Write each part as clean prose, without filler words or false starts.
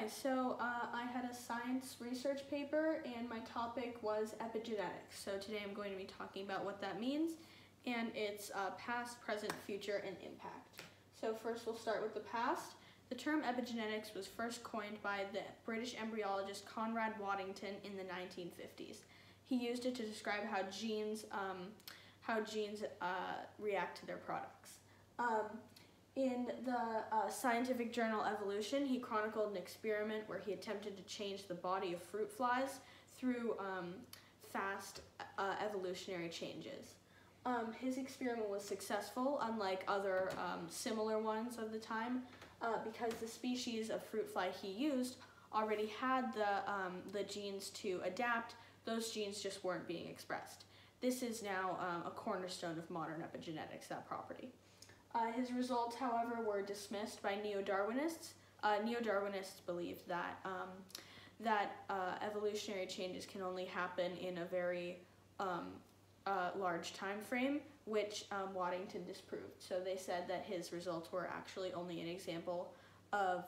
Hi, I had a science research paper and my topic was epigenetics. So today I'm going to be talking about what that means and its past, present, future, and impact. So first we'll start with the past. The term epigenetics was first coined by the British embryologist Conrad Waddington in the 1950s. He used it to describe how genes react to their products. In the scientific journal Evolution, he chronicled an experiment where he attempted to change the body of fruit flies through fast evolutionary changes. His experiment was successful, unlike other similar ones of the time, because the species of fruit fly he used already had the genes to adapt. Those genes just weren't being expressed. This is now a cornerstone of modern epigenetics, that property. His results, however, were dismissed by neo-Darwinists. Neo-Darwinists believed that evolutionary changes can only happen in a very large time frame, which Waddington disproved. So they said that his results were actually only an example of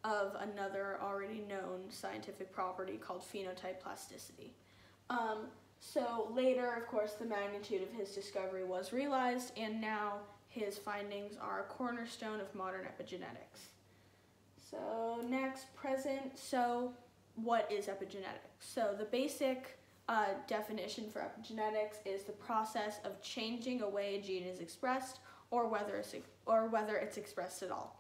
another already known scientific property called phenotype plasticity. So later, of course, the magnitude of his discovery was realized, and now his findings are a cornerstone of modern epigenetics. So next, present. So what is epigenetics? So the basic definition for epigenetics is the process of changing a way a gene is expressed, or whether it's expressed at all.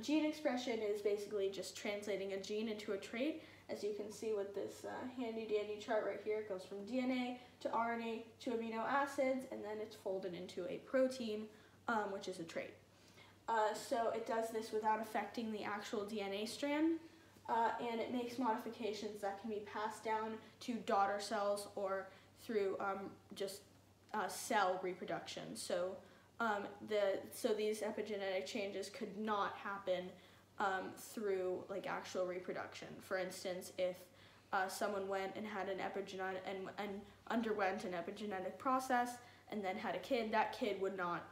Gene expression is basically just translating a gene into a trait. As you can see with this handy-dandy chart right here, it goes from DNA to RNA to amino acids, and then it's folded into a protein, which is a trait. So it does this without affecting the actual DNA strand, and it makes modifications that can be passed down to daughter cells or through just cell reproduction. So these epigenetic changes could not happen through actual reproduction. For instance, if someone went and had an and underwent an epigenetic process and then had a kid, that kid would not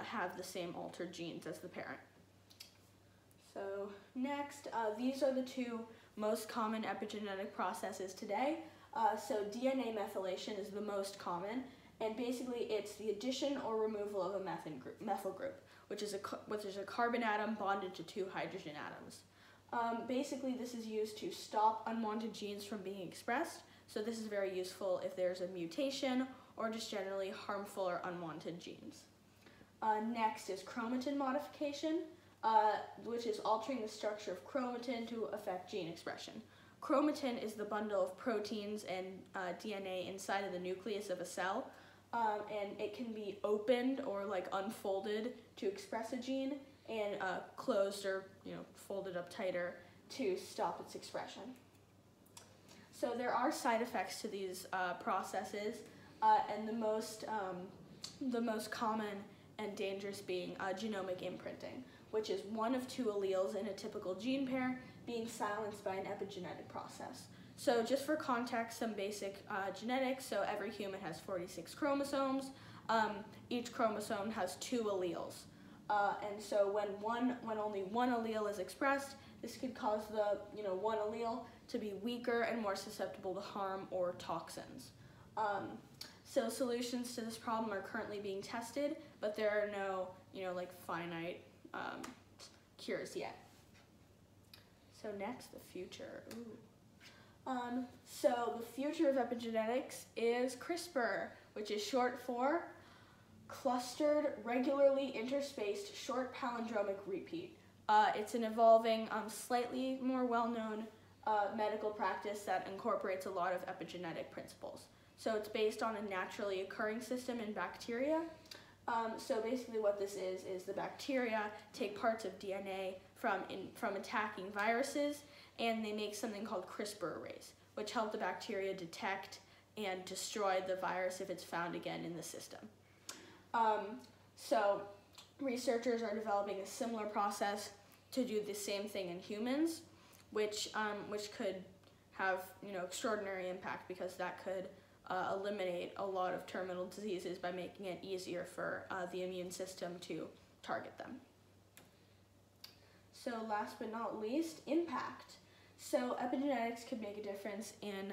have the same altered genes as the parent. So next, these are the two most common epigenetic processes today. So DNA methylation is the most common, and basically it's the addition or removal of a methyl group, which is a carbon atom bonded to two hydrogen atoms. Basically, this is used to stop unwanted genes from being expressed. So this is very useful if there's a mutation or just generally harmful or unwanted genes. Next is chromatin modification, which is altering the structure of chromatin to affect gene expression. Chromatin is the bundle of proteins and DNA inside of the nucleus of a cell. And it can be opened or unfolded to express a gene, and closed or folded up tighter to stop its expression. So there are side effects to these processes, and the most common and dangerous being genomic imprinting, which is one of two alleles in a typical gene pair being silenced by an epigenetic process. So just for context, some basic genetics. So every human has 46 chromosomes. Each chromosome has two alleles. And so when only one allele is expressed, this could cause the one allele to be weaker and more susceptible to harm or toxins. So solutions to this problem are currently being tested, but there are no finite cures yet. So next, the future. Ooh. So the future of epigenetics is CRISPR, which is short for clustered, regularly interspaced, short palindromic repeat. It's an evolving, slightly more well-known medical practice that incorporates a lot of epigenetic principles. So it's based on a naturally occurring system in bacteria. So basically what this is the bacteria take parts of DNA from attacking viruses, and they make something called CRISPR arrays, which help the bacteria detect and destroy the virus if it's found again in the system. So researchers are developing a similar process to do the same thing in humans, which could have extraordinary impact, because that could eliminate a lot of terminal diseases by making it easier for the immune system to target them. So last but not least, impact. So epigenetics could make a difference in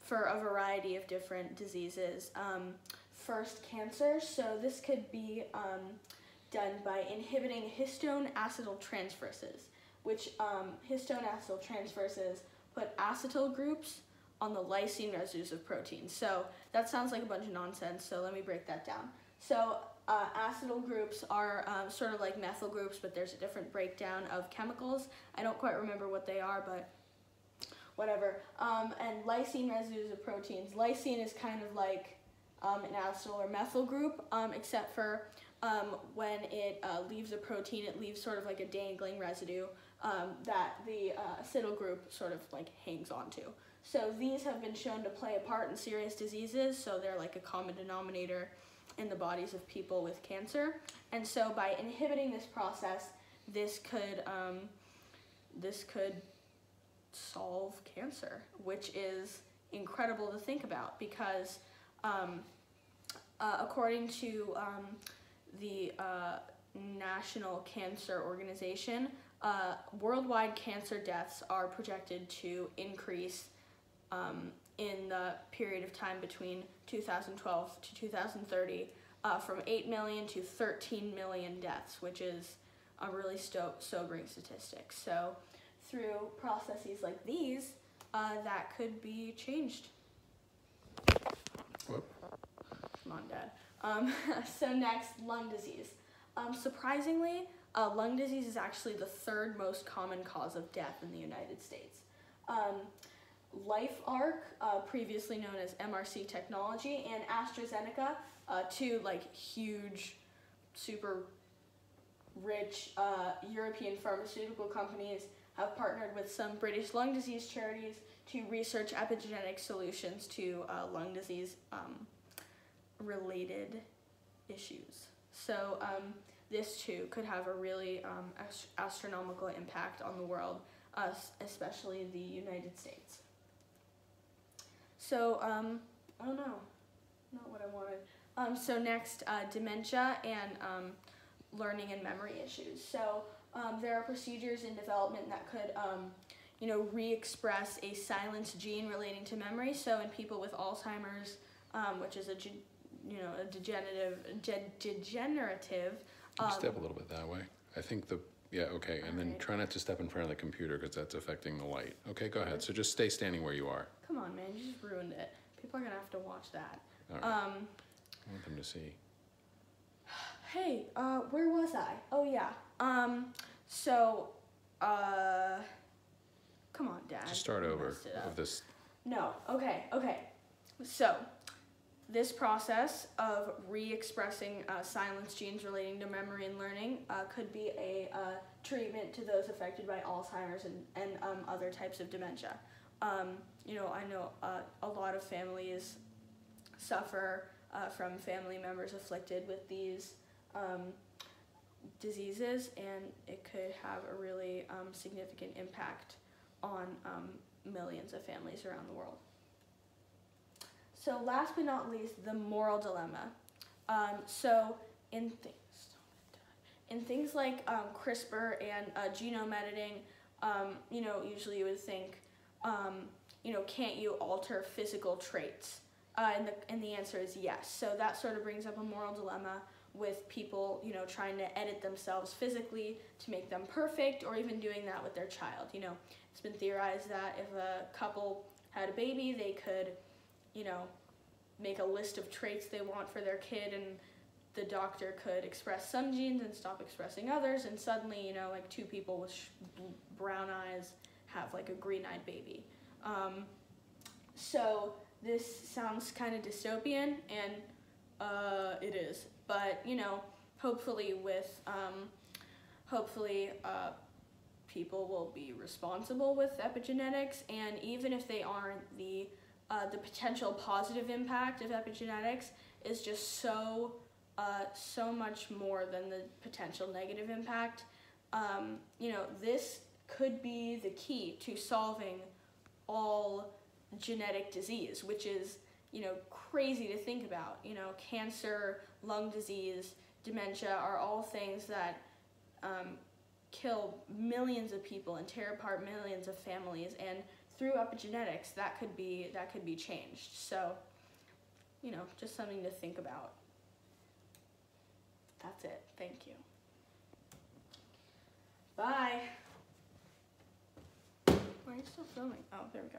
for a variety of different diseases. First, cancer. So this could be done by inhibiting histone acetyltransferases, which histone acetyltransferases put acetyl groups on the lysine residues of proteins. So that sounds like a bunch of nonsense, so let me break that down. So acetyl groups are sort of like methyl groups, but there's a different breakdown of chemicals. I don't quite remember what they are, but whatever. And lysine residues of proteins. Lysine is kind of like an acetyl or methyl group, except for when it leaves a protein, it leaves sort of like a dangling residue that the acetyl group sort of like hangs onto. So these have been shown to play a part in serious diseases, so they're like a common denominator in the bodies of people with cancer. And so by inhibiting this process, this could solve cancer, which is incredible to think about because according to the National Cancer Organization, worldwide cancer deaths are projected to increase in the period of time between 2012 to 2030 from 8 million to 13 million deaths, which is a really sobering statistic. So through processes like these, that could be changed. Whoop. Come on, Dad. So next, lung disease. Surprisingly, lung disease is actually the third most common cause of death in the United States. LifeArc, previously known as MRC Technology, and AstraZeneca, two like huge, super rich European pharmaceutical companies, have partnered with some British lung disease charities to research epigenetic solutions to lung disease related issues. So this too could have a really astronomical impact on the world, especially the United States. So, oh no, not what I wanted. So next, dementia and learning and memory issues. So there are procedures in development that could, re-express a silenced gene relating to memory. So in people with Alzheimer's, which is a degenerative. Step a little bit that way. I think okay, and then try not to step in front of the computer because that's affecting the light. Okay, go ahead. So just stay standing where you are. Come on, man, you just ruined it. People are gonna have to watch that. All right. I want them to see. Hey, where was I? Oh yeah. Come on, Dad. Just start over of this. No, okay. So, this process of re-expressing silenced genes relating to memory and learning could be a treatment to those affected by Alzheimer's and other types of dementia. I know a lot of families suffer from family members afflicted with these diseases, and it could have a really significant impact on millions of families around the world. So last but not least, the moral dilemma. So in things like CRISPR and genome editing, usually you would think, can't you alter physical traits? And the answer is yes. So that sort of brings up a moral dilemma with people, trying to edit themselves physically to make them perfect, or even doing that with their child. It's been theorized that if a couple had a baby, they could, make a list of traits they want for their kid, and the doctor could express some genes and stop expressing others, and suddenly, like two people with brown eyes have like a green-eyed baby. So this sounds kind of dystopian, and it is. But, hopefully people will be responsible with epigenetics, and even if they aren't, the potential positive impact of epigenetics is just so much more than the potential negative impact. This could be the key to solving all genetic disease, which is, crazy to think about. Cancer, lung disease, dementia are all things that kill millions of people and tear apart millions of families, and through epigenetics that could be changed. So, you know, just something to think about. That's it. Thank you. Bye. Why are you still filming? Oh, there we go.